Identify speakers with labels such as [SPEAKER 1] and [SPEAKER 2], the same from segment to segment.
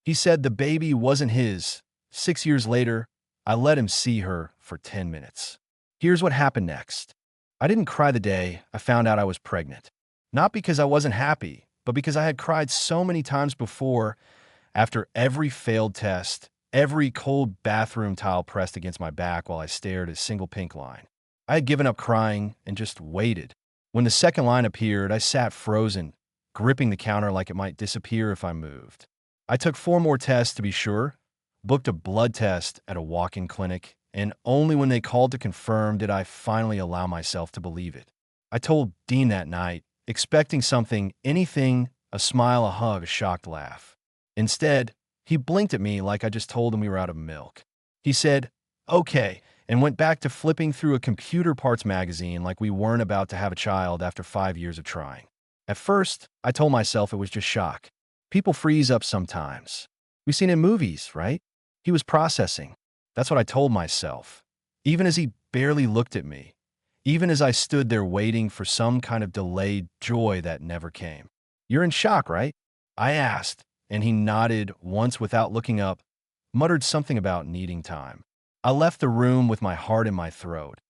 [SPEAKER 1] He said the baby wasn't his. 6 years later, I let him see her for 10 minutes. Here's what happened next. I didn't cry the day I found out I was pregnant. Not because I wasn't happy, but because I had cried so many times before after every failed test, every cold bathroom towel pressed against my back while I stared at a single pink line. I had given up crying and just waited. When the second line appeared, I sat frozen, gripping the counter like it might disappear if I moved. I took 4 more tests to be sure, booked a blood test at a walk-in clinic, and only when they called to confirm did I finally allow myself to believe it. I told Dean that night, expecting something, anything, a smile, a hug, a shocked laugh. Instead, he blinked at me like I just told him we were out of milk. He said, "Okay," and went back to flipping through a computer parts magazine like we weren't about to have a child after 5 years of trying. At first, I told myself it was just shock. People freeze up sometimes. We've seen it in movies, right? He was processing. That's what I told myself. Even as he barely looked at me. Even as I stood there waiting for some kind of delayed joy that never came. "You're in shock, right?" I asked, and he nodded once without looking up, muttered something about needing time. I left the room with my heart in my throat,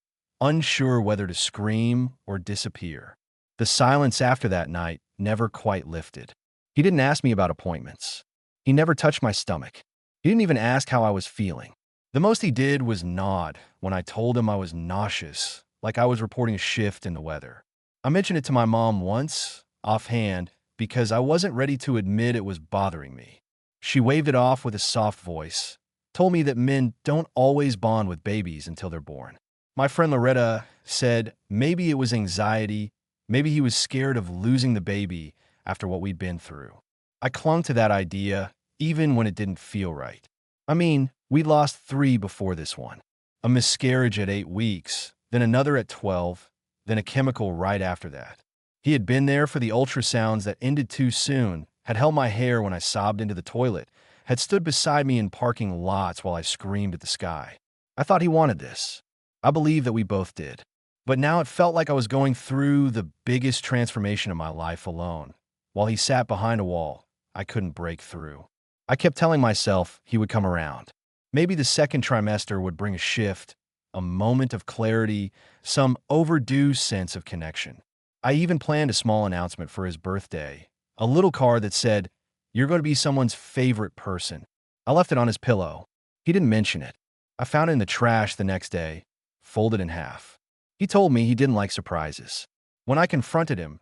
[SPEAKER 1] unsure whether to scream or disappear. The silence after that night never quite lifted. He didn't ask me about appointments. He never touched my stomach. He didn't even ask how I was feeling. The most he did was nod when I told him I was nauseous, like I was reporting a shift in the weather. I mentioned it to my mom once, offhand, because I wasn't ready to admit it was bothering me. She waved it off with a soft voice, told me that men don't always bond with babies until they're born. My friend Loretta said maybe it was anxiety, maybe he was scared of losing the baby after what we'd been through. I clung to that idea, even when it didn't feel right. I mean, we lost 3 before this one. A miscarriage at 8 weeks, then another at 12, then a chemical right after that. He had been there for the ultrasounds that ended too soon, had held my hair when I sobbed into the toilet, had stood beside me in parking lots while I screamed at the sky. I thought he wanted this. I believe that we both did. But now it felt like I was going through the biggest transformation of my life alone, while he sat behind a wall I couldn't break through. I kept telling myself he would come around. Maybe the second trimester would bring a shift, a moment of clarity, some overdue sense of connection. I even planned a small announcement for his birthday, a little card that said, "You're going to be someone's favorite person." I left it on his pillow. He didn't mention it. I found it in the trash the next day, folded in half. He told me he didn't like surprises. When I confronted him,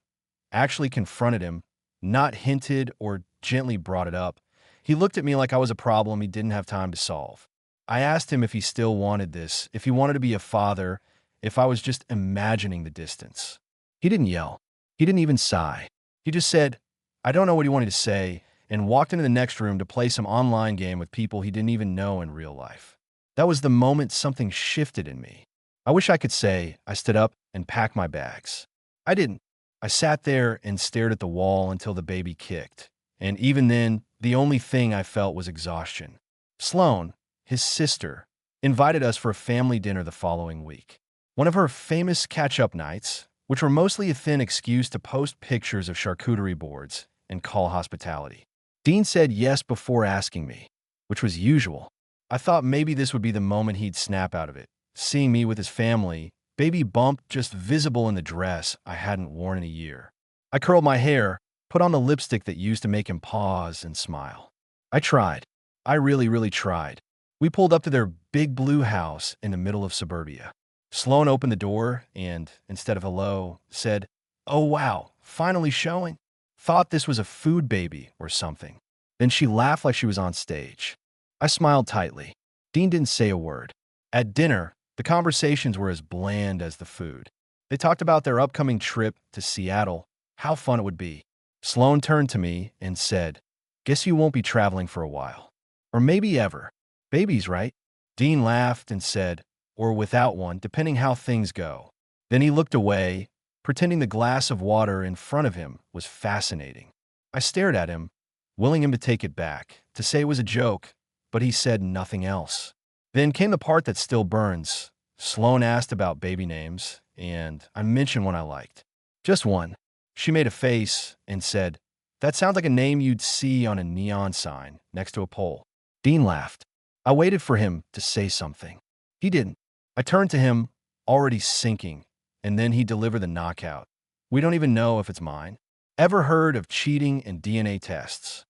[SPEAKER 1] actually confronted him, not hinted or gently brought it up, he looked at me like I was a problem he didn't have time to solve. I asked him if he still wanted this, if he wanted to be a father, if I was just imagining the distance. He didn't yell. He didn't even sigh. He just said, I don't know what he wanted to say, and walked into the next room to play some online game with people he didn't even know in real life. That was the moment something shifted in me. I wish I could say I stood up and packed my bags. I didn't. I sat there and stared at the wall until the baby kicked. And even then, the only thing I felt was exhaustion. Sloan, his sister, invited us for a family dinner the following week. One of her famous catch-up nights, which were mostly a thin excuse to post pictures of charcuterie boards and call hospitality. Dean said yes before asking me, which was usual. I thought maybe this would be the moment he'd snap out of it. Seeing me with his family, baby bump just visible in the dress I hadn't worn in a year. I curled my hair, put on the lipstick that used to make him pause and smile. I tried. I really tried. We pulled up to their big blue house in the middle of suburbia. Sloan opened the door and, instead of hello, said, "Oh wow, finally showing? Thought this was a food baby or something." Then she laughed like she was on stage. I smiled tightly. Dean didn't say a word. At dinner, the conversations were as bland as the food. They talked about their upcoming trip to Seattle, how fun it would be. Sloan turned to me and said, "Guess you won't be traveling for a while. Or maybe ever. Babies, right?" Dean laughed and said, "Or without one, depending how things go." Then he looked away, pretending the glass of water in front of him was fascinating. I stared at him, willing him to take it back, to say it was a joke, but he said nothing else. Then came the part that still burns. Sloan asked about baby names, and I mentioned one I liked. Just one. She made a face and said, That sounds like a name you'd see on a neon sign next to a pole. Dean laughed. I waited for him to say something. He didn't. I turned to him, already sinking, and then he delivered the knockout. We don't even know if it's mine. Ever heard of cheating in DNA tests?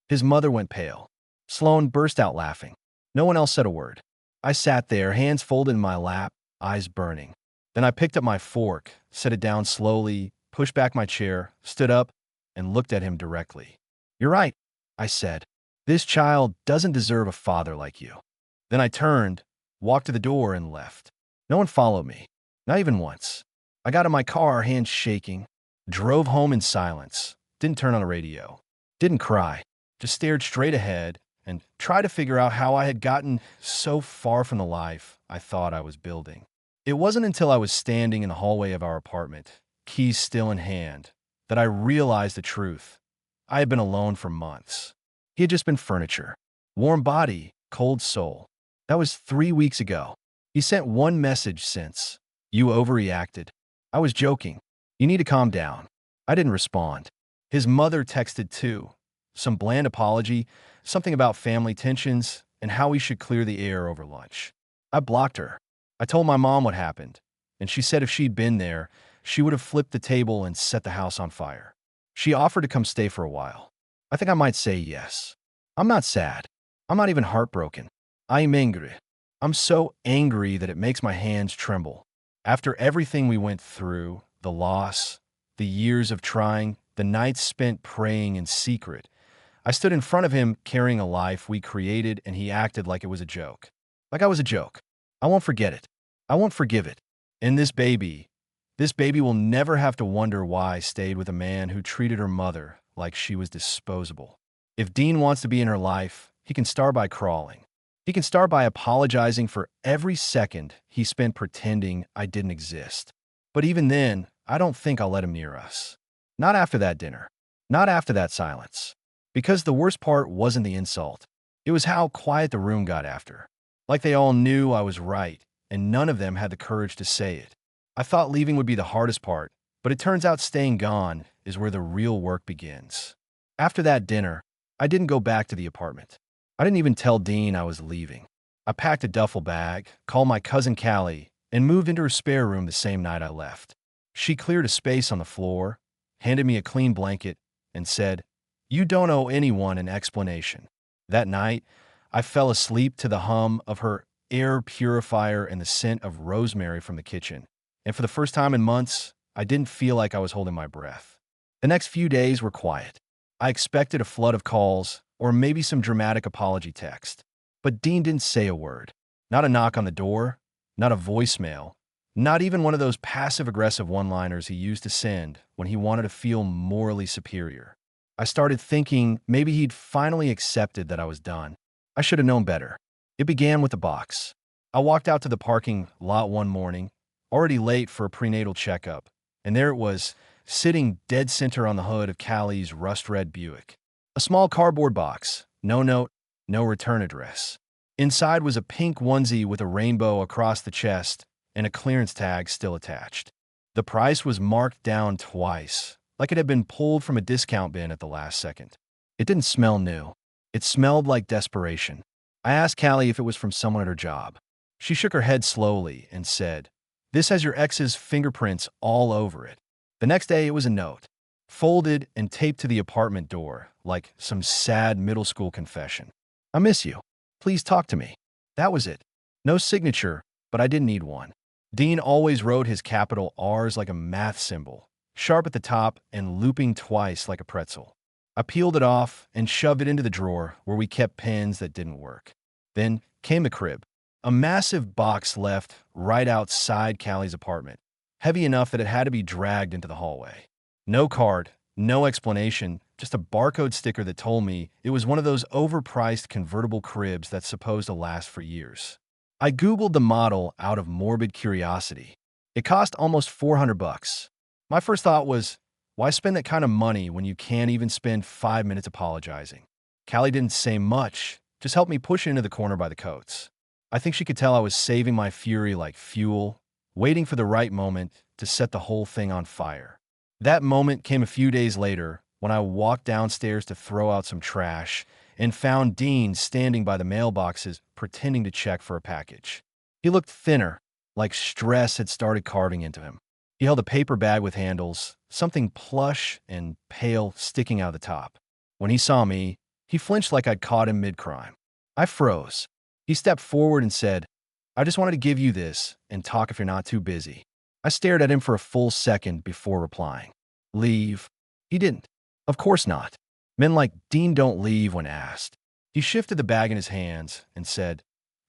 [SPEAKER 1] His mother went pale. Sloane burst out laughing. No one else said a word. I sat there, hands folded in my lap, eyes burning. Then I picked up my fork, set it down slowly, pushed back my chair, stood up, and looked at him directly. You're right, I said. This child doesn't deserve a father like you. Then I turned, walked to the door, and left. No one followed me, not even once. I got in my car, hands shaking, drove home in silence, didn't turn on the radio, didn't cry, just stared straight ahead and tried to figure out how I had gotten so far from the life I thought I was building. It wasn't until I was standing in the hallway of our apartment, keys still in hand, that I realized the truth. I had been alone for months. He had just been furniture. Warm body, cold soul. That was 3 weeks ago. He sent one message since. You overreacted. I was joking. You need to calm down. I didn't respond. His mother texted too. Some bland apology, something about family tensions, and how we should clear the air over lunch. I blocked her. I told my mom what happened, and she said if she'd been there, she would have flipped the table and set the house on fire. She offered to come stay for a while. I think I might say yes. I'm not sad. I'm not even heartbroken. I'm angry. I'm so angry that it makes my hands tremble. After everything we went through, the loss, the years of trying, the nights spent praying in secret, I stood in front of him carrying a life we created, and he acted like it was a joke. Like I was a joke. I won't forget it. I won't forgive it. And this baby will never have to wonder why I stayed with a man who treated her mother like she was disposable. If Dean wants to be in her life, he can start by crawling. He can start by apologizing for every second he spent pretending I didn't exist. But even then, I don't think I'll let him near us. Not after that dinner. Not after that silence. Because the worst part wasn't the insult. It was how quiet the room got after. Like they all knew I was right, and none of them had the courage to say it. I thought leaving would be the hardest part, but it turns out staying gone is where the real work begins. After that dinner, I didn't go back to the apartment. I didn't even tell Dean I was leaving. I packed a duffel bag, called my cousin Callie, and moved into her spare room the same night I left. She cleared a space on the floor, handed me a clean blanket, and said, "You don't owe anyone an explanation." That night, I fell asleep to the hum of her air purifier and the scent of rosemary from the kitchen. And for the first time in months, I didn't feel like I was holding my breath. The next few days were quiet. I expected a flood of calls, or maybe some dramatic apology text. But Dean didn't say a word. Not a knock on the door, not a voicemail, not even one of those passive-aggressive one-liners he used to send when he wanted to feel morally superior. I started thinking maybe he'd finally accepted that I was done. I should have known better. It began with a box. I walked out to the parking lot one morning, already late for a prenatal checkup, and there it was, sitting dead center on the hood of Callie's rust-red Buick. A small cardboard box, no note, no return address. Inside was a pink onesie with a rainbow across the chest and a clearance tag still attached. The price was marked down twice, like it had been pulled from a discount bin at the last second. It didn't smell new. It smelled like desperation. I asked Callie if it was from someone at her job. She shook her head slowly and said, "This has your ex's fingerprints all over it." The next day, it was a note, folded and taped to the apartment door, like some sad middle school confession. "I miss you. Please talk to me." That was it. No signature, but I didn't need one. Dean always wrote his capital R's like a math symbol, sharp at the top and looping twice like a pretzel. I peeled it off and shoved it into the drawer where we kept pens that didn't work. Then came the crib, a massive box left right outside Callie's apartment, heavy enough that it had to be dragged into the hallway. No card, no explanation, just a barcode sticker that told me it was one of those overpriced convertible cribs that's supposed to last for years. I Googled the model out of morbid curiosity. It cost almost $400. My first thought was, why spend that kind of money when you can't even spend 5 minutes apologizing? Callie didn't say much, just helped me push it into the corner by the coats. I think she could tell I was saving my fury like fuel, waiting for the right moment to set the whole thing on fire. That moment came a few days later when I walked downstairs to throw out some trash and found Dean standing by the mailboxes pretending to check for a package. He looked thinner, like stress had started carving into him. He held a paper bag with handles, something plush and pale sticking out of the top. When he saw me, he flinched like I'd caught him mid-crime. I froze. He stepped forward and said, "I just wanted to give you this and talk if you're not too busy." I stared at him for a full second before replying. "Leave?" He didn't. Of course not. Men like Dean don't leave when asked. He shifted the bag in his hands and said,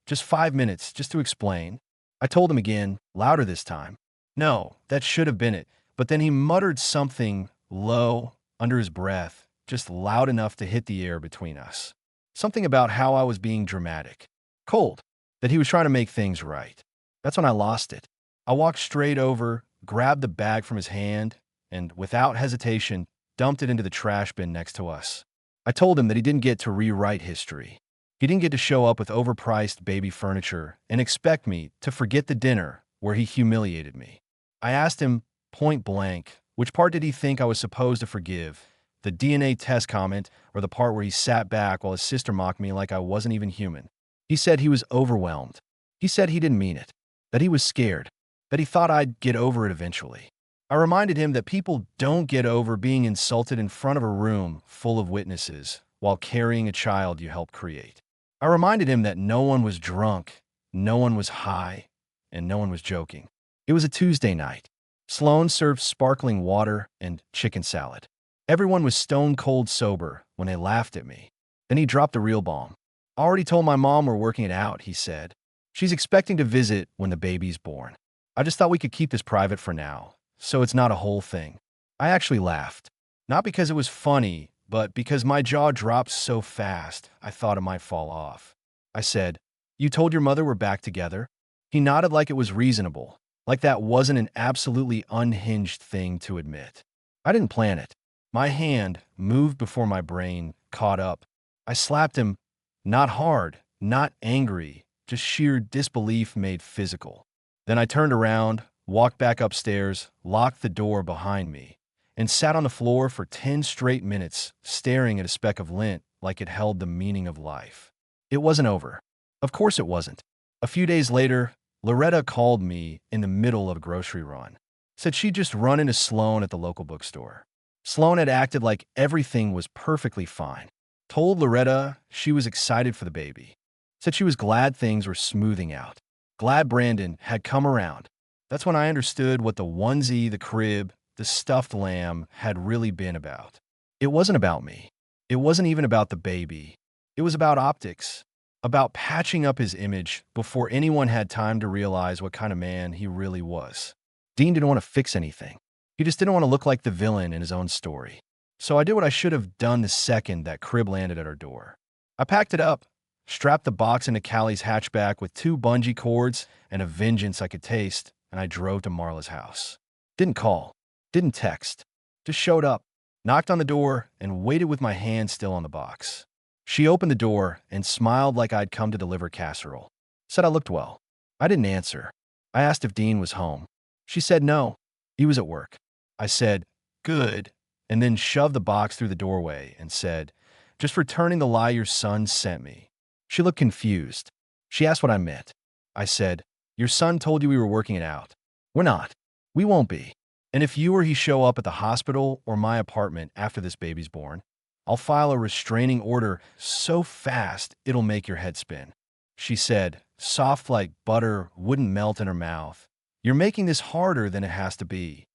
[SPEAKER 1] "Just 5 minutes, just to explain." I told him again, louder this time. No, that should have been it. But then he muttered something low under his breath, just loud enough to hit the air between us. Something about how I was being dramatic. Cold. That he was trying to make things right. That's when I lost it. I walked straight over, grabbed the bag from his hand, and without hesitation, dumped it into the trash bin next to us. I told him that he didn't get to rewrite history. He didn't get to show up with overpriced baby furniture and expect me to forget the dinner where he humiliated me. I asked him point blank, which part did he think I was supposed to forgive? The DNA test comment or the part where he sat back while his sister mocked me like I wasn't even human? He said he was overwhelmed. He said he didn't mean it, that he was scared, that he thought I'd get over it eventually. I reminded him that people don't get over being insulted in front of a room full of witnesses while carrying a child you helped create. I reminded him that no one was drunk, no one was high, and no one was joking. It was a Tuesday night. Sloan served sparkling water and chicken salad. Everyone was stone cold sober when they laughed at me. Then he dropped the real bomb. "I already told my mom we're working it out," he said. "She's expecting to visit when the baby's born. I just thought we could keep this private for now, so it's not a whole thing." I actually laughed. Not because it was funny, but because my jaw dropped so fast I thought it might fall off. I said, "You told your mother we're back together?" He nodded like it was reasonable, like that wasn't an absolutely unhinged thing to admit. I didn't plan it. My hand moved before my brain caught up. I slapped him, not hard, not angry, just sheer disbelief made physical. Then I turned around, walked back upstairs, locked the door behind me, and sat on the floor for 10 straight minutes, staring at a speck of lint like it held the meaning of life. It wasn't over. Of course it wasn't. A few days later, Loretta called me in the middle of a grocery run. Said she'd just run into Sloan at the local bookstore. Sloan had acted like everything was perfectly fine. Told Loretta she was excited for the baby. Said she was glad things were smoothing out. Glad Brandon had come around. That's when I understood what the onesie, the crib, the stuffed lamb had really been about. It wasn't about me. It wasn't even about the baby. It was about optics, about patching up his image before anyone had time to realize what kind of man he really was. Dean didn't want to fix anything. He just didn't want to look like the villain in his own story. So I did what I should have done the second that crib landed at our door. I packed it up, strapped the box into Callie's hatchback with 2 bungee cords and a vengeance I could taste, and I drove to Marla's house. Didn't call, didn't text, just showed up, knocked on the door, and waited with my hand still on the box. She opened the door and smiled like I'd come to deliver casserole. Said I looked well. I didn't answer. I asked if Dean was home. She said no, he was at work. I said, "Good," and then shoved the box through the doorway and said, "Just returning the lie your son sent me." She looked confused. She asked what I meant. I said, "Your son told you we were working it out. We're not. We won't be. And if you or he show up at the hospital or my apartment after this baby's born, I'll file a restraining order so fast it'll make your head spin." She said, soft like butter wouldn't melt in her mouth, "You're making this harder than it has to be."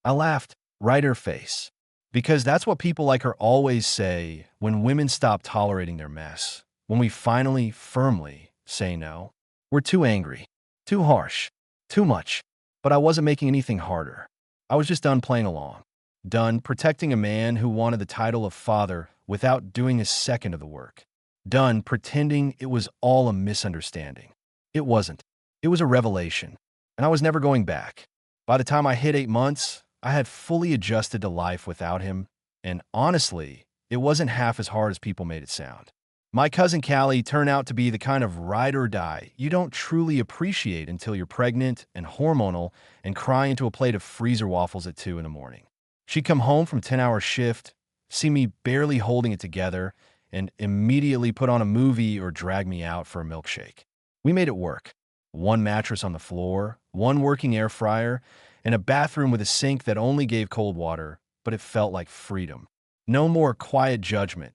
[SPEAKER 1] I laughed, right in her face. Because that's what people like her always say when women stop tolerating their mess. When we finally, firmly say no. We're too angry, too harsh, too much. But I wasn't making anything harder. I was just done playing along. Done protecting a man who wanted the title of father without doing a second of the work. Done pretending it was all a misunderstanding. It wasn't. It was a revelation. And I was never going back. By the time I hit 8 months, I had fully adjusted to life without him, and honestly, it wasn't half as hard as people made it sound. My cousin Callie turned out to be the kind of ride or die you don't truly appreciate until you're pregnant and hormonal and cry into a plate of freezer waffles at 2 in the morning. She'd come home from 10-hour shift, see me barely holding it together, and immediately put on a movie or drag me out for a milkshake. We made it work. One mattress on the floor, one working air fryer, and a bathroom with a sink that only gave cold water, but it felt like freedom. No more quiet judgment.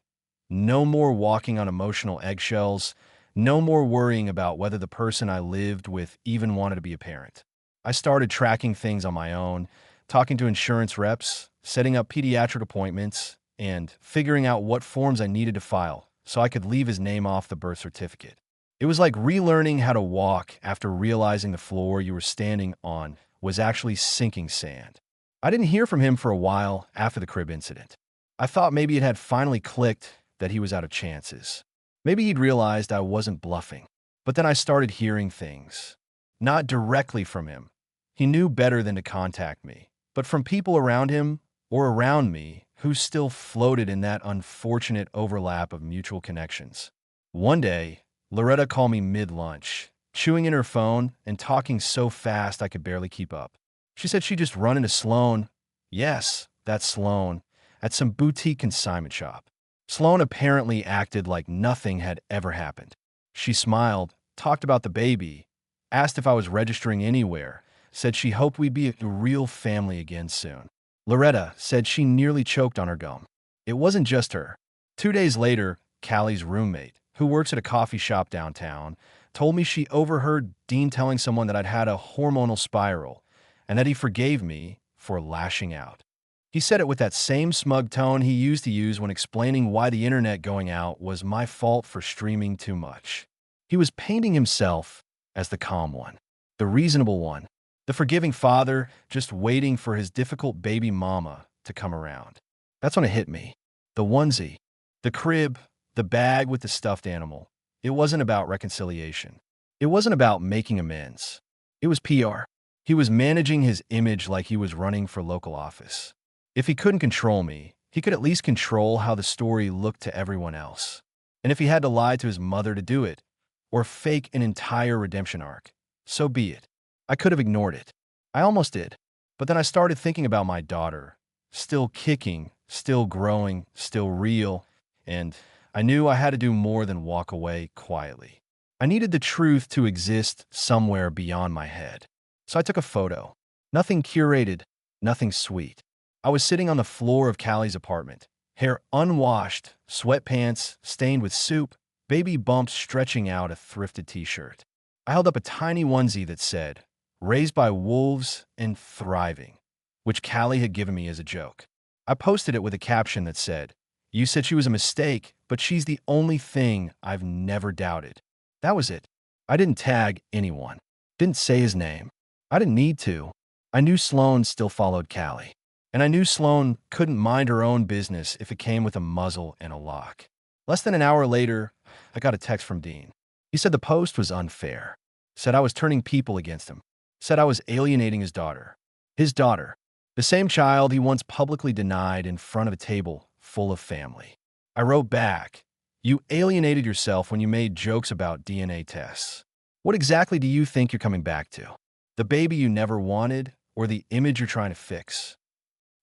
[SPEAKER 1] No more walking on emotional eggshells. No more worrying about whether the person I lived with even wanted to be a parent. I started tracking things on my own, talking to insurance reps, setting up pediatric appointments, and figuring out what forms I needed to file so I could leave his name off the birth certificate. It was like relearning how to walk after realizing the floor you were standing on was actually sinking sand. I didn't hear from him for a while after the crib incident. I thought maybe it had finally clicked that he was out of chances. Maybe he'd realized I wasn't bluffing. But then I started hearing things. Not directly from him. He knew better than to contact me. But from people around him or around me who still floated in that unfortunate overlap of mutual connections. One day, Loretta called me mid-lunch, chewing in her phone and talking so fast I could barely keep up. She said she'd just run into Sloan. Yes, that's Sloan, at some boutique consignment shop. Sloan apparently acted like nothing had ever happened. She smiled, talked about the baby, asked if I was registering anywhere, said she hoped we'd be a real family again soon. Loretta said she nearly choked on her gum. It wasn't just her. 2 days later, Callie's roommate, who works at a coffee shop downtown, told me she overheard Dean telling someone that I'd had a hormonal spiral and that he forgave me for lashing out. He said it with that same smug tone he used to use when explaining why the internet going out was my fault for streaming too much. He was painting himself as the calm one, the reasonable one, the forgiving father just waiting for his difficult baby mama to come around. That's when it hit me. The onesie, the crib, the bag with the stuffed animal. It wasn't about reconciliation. It wasn't about making amends. It was PR. He was managing his image like he was running for local office. If he couldn't control me, he could at least control how the story looked to everyone else. And if he had to lie to his mother to do it, or fake an entire redemption arc, so be it. I could have ignored it. I almost did. But then I started thinking about my daughter, still kicking, still growing, still real, and I knew I had to do more than walk away quietly. I needed the truth to exist somewhere beyond my head. So I took a photo. Nothing curated, nothing sweet. I was sitting on the floor of Callie's apartment, hair unwashed, sweatpants stained with soup, baby bumps stretching out a thrifted t-shirt. I held up a tiny onesie that said, "Raised by wolves and thriving," which Callie had given me as a joke. I posted it with a caption that said, "You said she was a mistake, but she's the only thing I've never doubted." That was it. I didn't tag anyone. Didn't say his name. I didn't need to. I knew Sloan still followed Callie. And I knew Sloan couldn't mind her own business if it came with a muzzle and a lock. Less than an hour later, I got a text from Dean. He said the post was unfair. Said I was turning people against him. Said I was alienating his daughter. His daughter. The same child he once publicly denied in front of a table full of family. I wrote back, "You alienated yourself when you made jokes about DNA tests. What exactly do you think you're coming back to? The baby you never wanted or the image you're trying to fix?"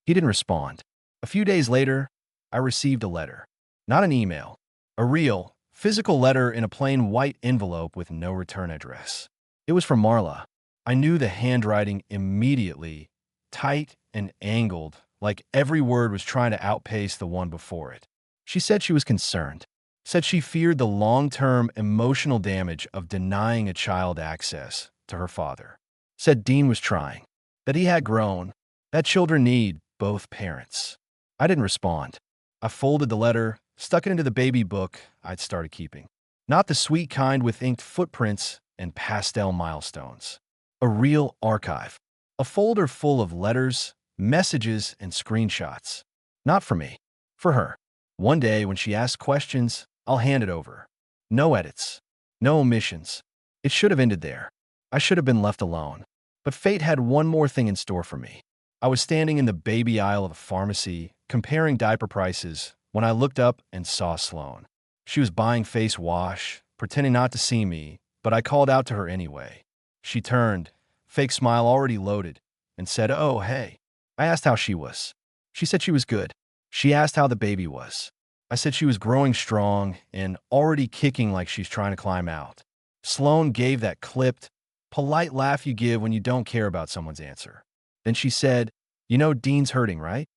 [SPEAKER 1] He didn't respond. A few days later, I received a letter. Not an email. A real, physical letter in a plain white envelope with no return address. It was from Marla. I knew the handwriting immediately, tight and angled, like every word was trying to outpace the one before it. She said she was concerned. Said she feared the long-term emotional damage of denying a child access to her father. Said Dean was trying. That he had grown. That children need both parents. I didn't respond. I folded the letter, stuck it into the baby book I'd started keeping. Not the sweet kind with inked footprints and pastel milestones. A real archive. A folder full of letters, messages, and screenshots. Not for me. For her. One day when she asks questions, I'll hand it over. No edits. No omissions. It should have ended there. I should have been left alone. But fate had one more thing in store for me. I was standing in the baby aisle of a pharmacy, comparing diaper prices, when I looked up and saw Sloan. She was buying face wash, pretending not to see me, but I called out to her anyway. She turned, fake smile already loaded, and said, "Oh, hey." I asked how she was. She said she was good. She asked how the baby was. I said she was growing strong and already kicking like she's trying to climb out. Sloane gave that clipped, polite laugh you give when you don't care about someone's answer. Then she said, "You know Dean's hurting, right?"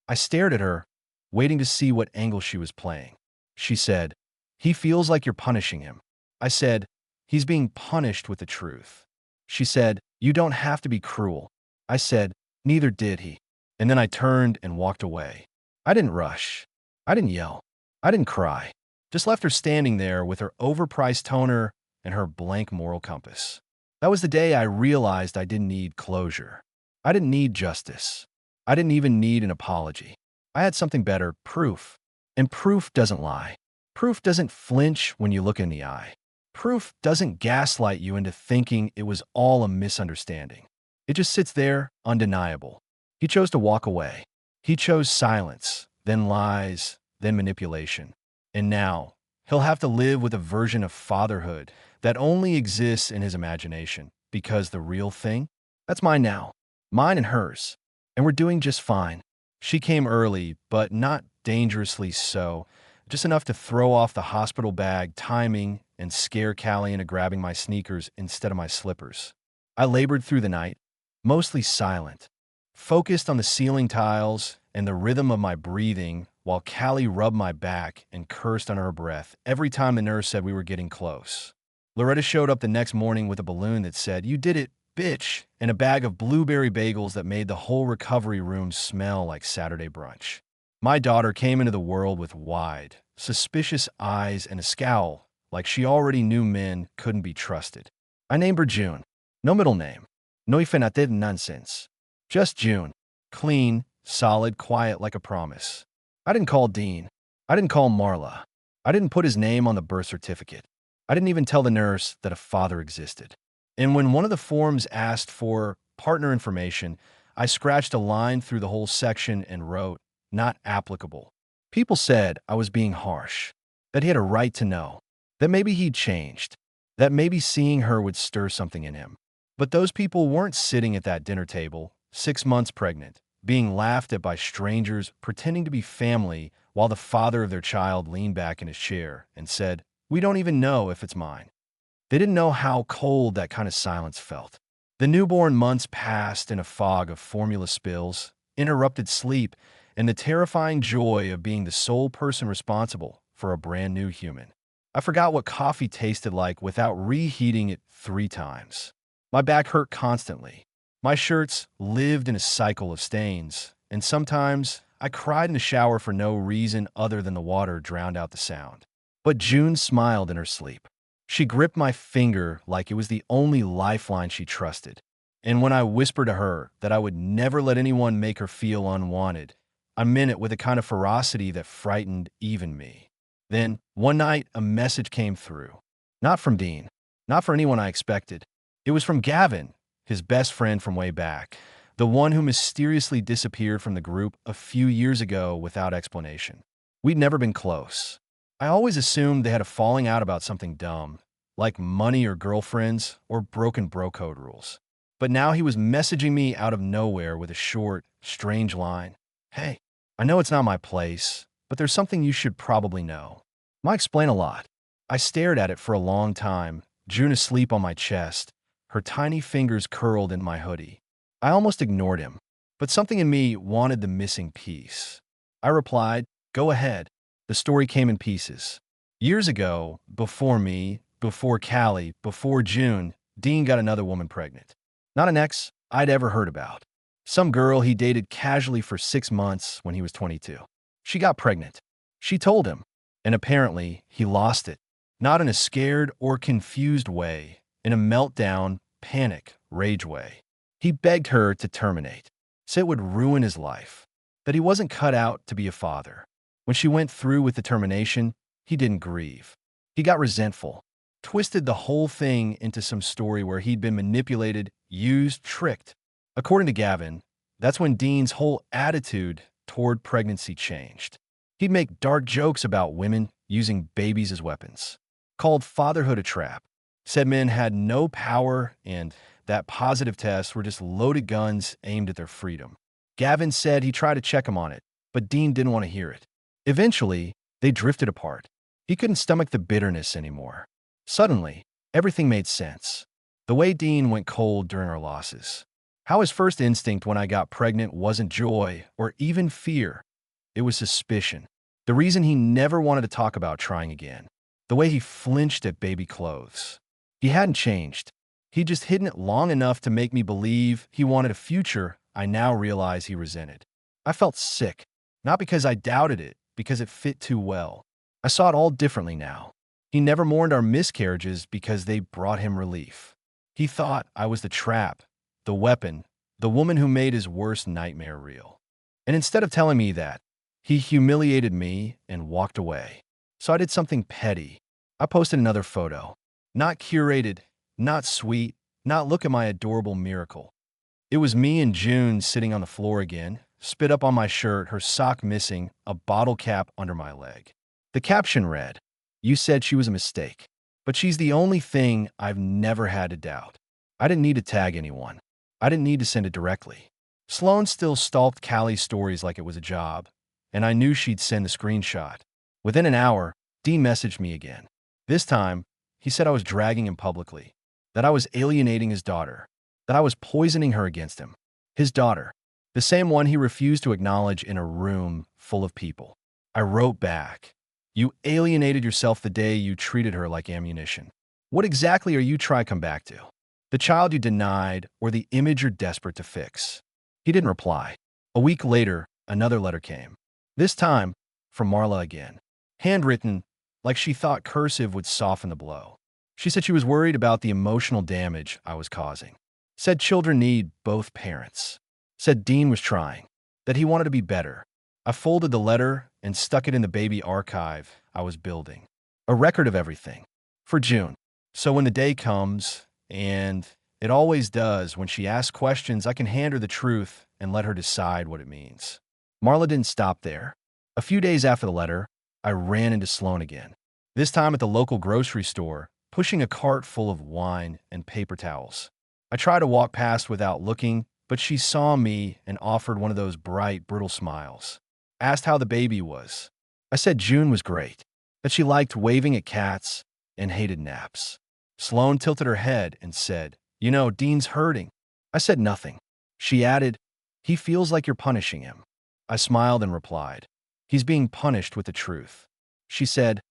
[SPEAKER 1] I stared at her, waiting to see what angle she was playing. She said, "He feels like you're punishing him." I said, "He's being punished with the truth." She said, "You don't have to be cruel." I said, "Neither did he." And then I turned and walked away. I didn't rush. I didn't yell. I didn't cry. Just left her standing there with her overpriced toner and her blank moral compass. That was the day I realized I didn't need closure. I didn't need justice. I didn't even need an apology. I had something better, proof. And proof doesn't lie. Proof doesn't flinch when you look in the eye. Proof doesn't gaslight you into thinking it was all a misunderstanding. It just sits there, undeniable. He chose to walk away. He chose silence, then lies, then manipulation. And now, he'll have to live with a version of fatherhood that only exists in his imagination, because the real thing? That's mine now. Mine and hers. And we're doing just fine. She came early, but not dangerously so, just enough to throw off the hospital bag timing and scare Callie into grabbing my sneakers instead of my slippers. I labored through the night, mostly silent, focused on the ceiling tiles and the rhythm of my breathing while Callie rubbed my back and cursed under her breath every time the nurse said we were getting close. Loretta showed up the next morning with a balloon that said, "You did it, bitch," and a bag of blueberry bagels that made the whole recovery room smell like Saturday brunch. My daughter came into the world with wide, suspicious eyes and a scowl, like she already knew men couldn't be trusted. I named her June. No middle name. No ifenated nonsense. Just June. Clean, solid, quiet like a promise. I didn't call Dean. I didn't call Marla. I didn't put his name on the birth certificate. I didn't even tell the nurse that a father existed. And when one of the forms asked for partner information, I scratched a line through the whole section and wrote, "Not applicable." People said I was being harsh, that he had a right to know, that maybe he'd changed, that maybe seeing her would stir something in him. But those people weren't sitting at that dinner table, 6 months pregnant, being laughed at by strangers pretending to be family while the father of their child leaned back in his chair and said, "We don't even know if it's mine." They didn't know how cold that kind of silence felt. The newborn months passed in a fog of formula spills, interrupted sleep, and the terrifying joy of being the sole person responsible for a brand new human. I forgot what coffee tasted like without reheating it 3 times. My back hurt constantly. My shirts lived in a cycle of stains, and sometimes I cried in the shower for no reason other than the water drowned out the sound. But June smiled in her sleep. She gripped my finger like it was the only lifeline she trusted. And when I whispered to her that I would never let anyone make her feel unwanted, I meant it with a kind of ferocity that frightened even me. Then, one night, a message came through. Not from Dean. Not for anyone I expected. It was from Gavin, his best friend from way back, the one who mysteriously disappeared from the group a few years ago without explanation. We'd never been close. I always assumed they had a falling out about something dumb, like money or girlfriends or broken bro code rules. But now he was messaging me out of nowhere with a short, strange line. "Hey, I know it's not my place, but there's something you should probably know." Might explain a lot. I stared at it for a long time, June asleep on my chest, her tiny fingers curled in my hoodie. I almost ignored him, but something in me wanted the missing piece. I replied, "Go ahead." The story came in pieces. Years ago, before me, before Callie, before June, Dean got another woman pregnant. Not an ex I'd ever heard about. Some girl he dated casually for 6 months when he was 22. She got pregnant. She told him, and apparently he lost it. Not in a scared or confused way, in a meltdown, panic, rage way. He begged her to terminate, said it would ruin his life, that he wasn't cut out to be a father. When she went through with the termination, he didn't grieve. He got resentful, twisted the whole thing into some story where he'd been manipulated, used, tricked. According to Gavin, that's when Dean's whole attitude toward pregnancy changed. He'd make dark jokes about women using babies as weapons, called fatherhood a trap, said men had no power and that positive tests were just loaded guns aimed at their freedom. Gavin said he tried to check him on it, but Dean didn't want to hear it. Eventually, they drifted apart. He couldn't stomach the bitterness anymore. Suddenly, everything made sense. The way Dean went cold during our losses. How his first instinct when I got pregnant wasn't joy or even fear. It was suspicion. The reason he never wanted to talk about trying again. The way he flinched at baby clothes. He hadn't changed. He'd just hidden it long enough to make me believe he wanted a future I now realize he resented. I felt sick, not because I doubted it, because it fit too well. I saw it all differently now. He never mourned our miscarriages because they brought him relief. He thought I was the trap, the weapon, the woman who made his worst nightmare real. And instead of telling me that, he humiliated me and walked away. So I did something petty. I posted another photo. Not curated, not sweet, not look at my adorable miracle. It was me and June sitting on the floor again, spit up on my shirt, her sock missing, a bottle cap under my leg. The caption read, "You said she was a mistake, but she's the only thing I've never had to doubt." I didn't need to tag anyone. I didn't need to send it directly. Sloan still stalked Callie's stories like it was a job, and I knew she'd send the screenshot. Within an hour, Dean messaged me again. This time, he said I was dragging him publicly, that I was alienating his daughter, that I was poisoning her against him. His daughter, the same one he refused to acknowledge in a room full of people. I wrote back, "You alienated yourself the day you treated her like ammunition. What exactly are you trying to come back to? The child you denied or the image you're desperate to fix?" He didn't reply. A week later, another letter came. This time, from Marla again. Handwritten, like she thought cursive would soften the blow. She said she was worried about the emotional damage I was causing. Said children need both parents. Said Dean was trying. That he wanted to be better. I folded the letter and stuck it in the baby archive I was building. A record of everything. For June. So when the day comes, and it always does, when she asks questions, I can hand her the truth and let her decide what it means. Marla didn't stop there. A few days after the letter, I ran into Sloan again. This time at the local grocery store, pushing a cart full of wine and paper towels. I tried to walk past without looking, but she saw me and offered one of those bright, brittle smiles. Asked how the baby was. I said June was great, that she liked waving at cats and hated naps. Sloan tilted her head and said, "You know, Dean's hurting." I said nothing. She added, "He feels like you're punishing him." I smiled and replied, "He's being punished with the truth." She said,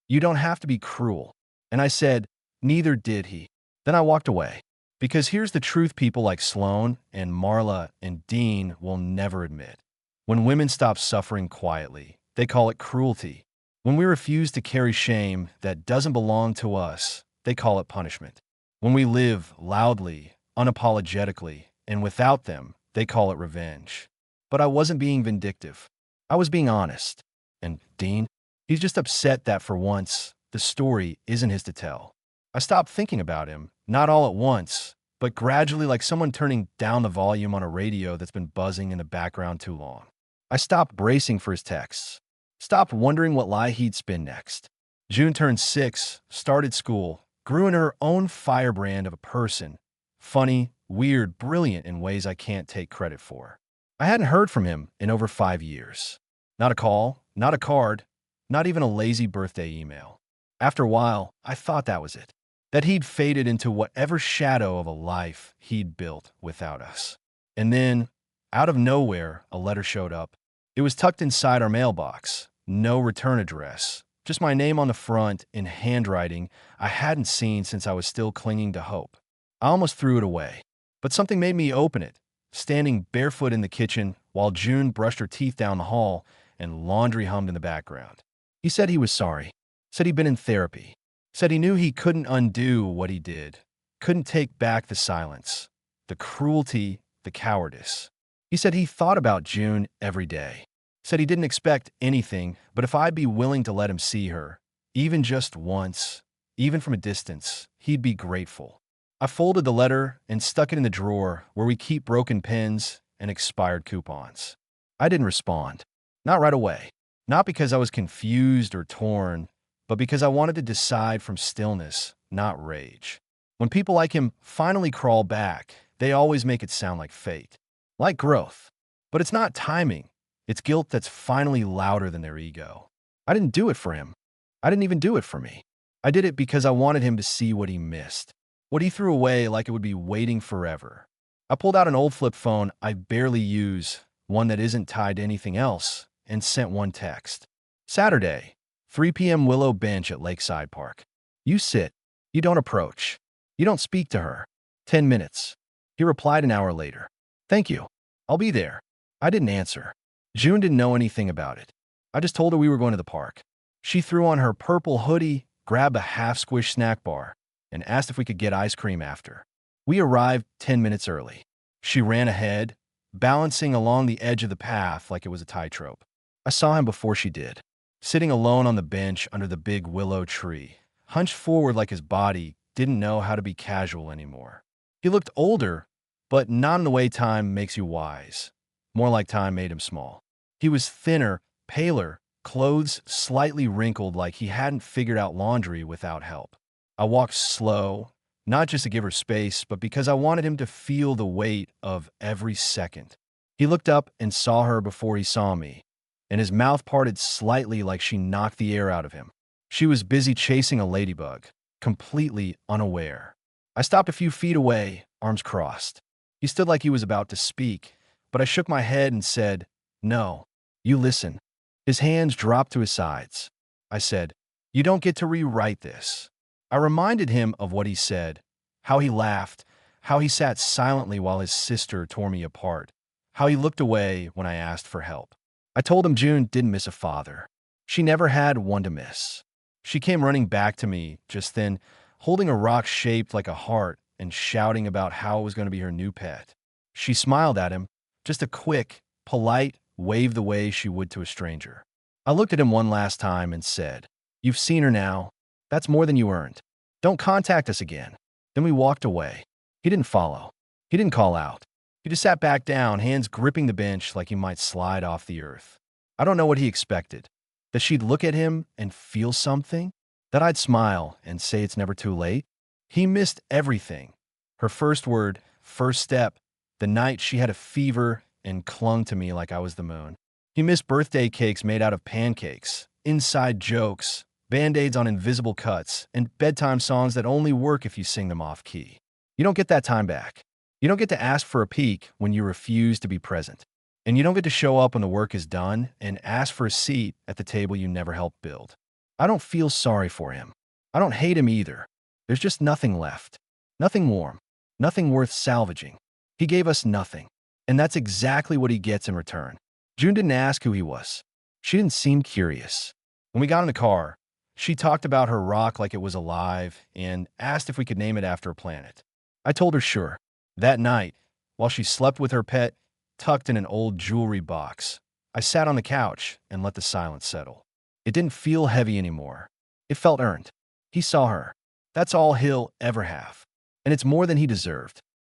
[SPEAKER 1] "You don't have to be cruel." And I said, "Neither did he." Then I walked away. Because here's the truth people like Sloan and Marla and Dean will never admit. When women stop suffering quietly, they call it cruelty. When we refuse to carry shame that doesn't belong to us, they call it punishment. When we live loudly, unapologetically, and without them, they call it revenge. But I wasn't being vindictive. I was being honest. And Dean, he's just upset that for once, the story isn't his to tell. I stopped thinking about him, not all at once, but gradually like someone turning down the volume on a radio that's been buzzing in the background too long. I stopped bracing for his texts, stopped wondering what lie he'd spin next. June turned 6, started school, grew in her own firebrand of a person, funny, weird, brilliant in ways I can't take credit for. I hadn't heard from him in over 5 years. Not a call, not a card, not even a lazy birthday email. After a while, I thought that was it. That he'd faded into whatever shadow of a life he'd built without us. And then, out of nowhere, a letter showed up. It was tucked inside our mailbox. No return address. Just my name on the front in handwriting I hadn't seen since I was still clinging to hope. I almost threw it away. But something made me open it, standing barefoot in the kitchen while June brushed her teeth down the hall and laundry hummed in the background. He said he was sorry. Said he'd been in therapy. Said he knew he couldn't undo what he did. Couldn't take back the silence, the cruelty, the cowardice. He said he thought about June every day. Said he didn't expect anything, but if I'd be willing to let him see her, even just once, even from a distance, he'd be grateful. I folded the letter and stuck it in the drawer where we keep broken pens and expired coupons. I didn't respond. Not right away. Not because I was confused or torn, but because I wanted to decide from stillness, not rage. When people like him finally crawl back, they always make it sound like fate, like growth. But it's not timing, It's guilt that's finally louder than their ego. I didn't do it for him. I didn't even do it for me. I did it because I wanted him to see what he missed, what he threw away like it would be waiting forever. I pulled out an old flip phone I barely use, one that isn't tied to anything else, and sent one text. Saturday, 3 p.m. Willow Bench at Lakeside Park. You sit. You don't approach. You don't speak to her. 10 minutes. He replied an hour later. Thank you. I'll be there. I didn't answer. June didn't know anything about it. I just told her we were going to the park. She threw on her purple hoodie, grabbed a half-squished snack bar, and asked if we could get ice cream after. We arrived 10 minutes early. She ran ahead, balancing along the edge of the path like it was a tightrope. I saw him before she did, sitting alone on the bench under the big willow tree, hunched forward like his body didn't know how to be casual anymore. He looked older, but not in the way time makes you wise. More like time made him small. He was thinner, paler, clothes slightly wrinkled like he hadn't figured out laundry without help. I walked slow, not just to give her space, but because I wanted him to feel the weight of every second. He looked up and saw her before he saw me, and his mouth parted slightly like she knocked the air out of him. She was busy chasing a ladybug, completely unaware. I stopped a few feet away, arms crossed. He stood like he was about to speak, but I shook my head and said, "No, you listen." His hands dropped to his sides. I said, "You don't get to rewrite this." I reminded him of what he said, how he laughed, how he sat silently while his sister tore me apart, how he looked away when I asked for help. I told him June didn't miss a father. She never had one to miss. She came running back to me just then, holding a rock shaped like a heart and shouting about how it was going to be her new pet. She smiled at him, just a quick, polite wave the way she would to a stranger. I looked at him one last time and said, "You've seen her now. That's more than you earned. Don't contact us again." Then we walked away. He didn't follow. He didn't call out. He just sat back down, hands gripping the bench like he might slide off the earth. I don't know what he expected. That she'd look at him and feel something? That I'd smile and say it's never too late? He missed everything. Her first word, first step, the night she had a fever and clung to me like I was the moon. He missed birthday cakes made out of pancakes, inside jokes, Band-Aids on invisible cuts, and bedtime songs that only work if you sing them off-key. You don't get that time back. You don't get to ask for a peek when you refuse to be present. And you don't get to show up when the work is done and ask for a seat at the table you never helped build. I don't feel sorry for him. I don't hate him either. There's just nothing left. Nothing warm. Nothing worth salvaging. He gave us nothing. And that's exactly what he gets in return. June didn't ask who he was. She didn't seem curious. When we got in the car, she talked about her rock like it was alive and asked if we could name it after a planet. I told her sure. That night, while she slept with her pet tucked in an old jewelry box, I sat on the couch and let the silence settle. It didn't feel heavy anymore. It felt earned. He saw her. That's all he'll ever have. And it's more than he deserved.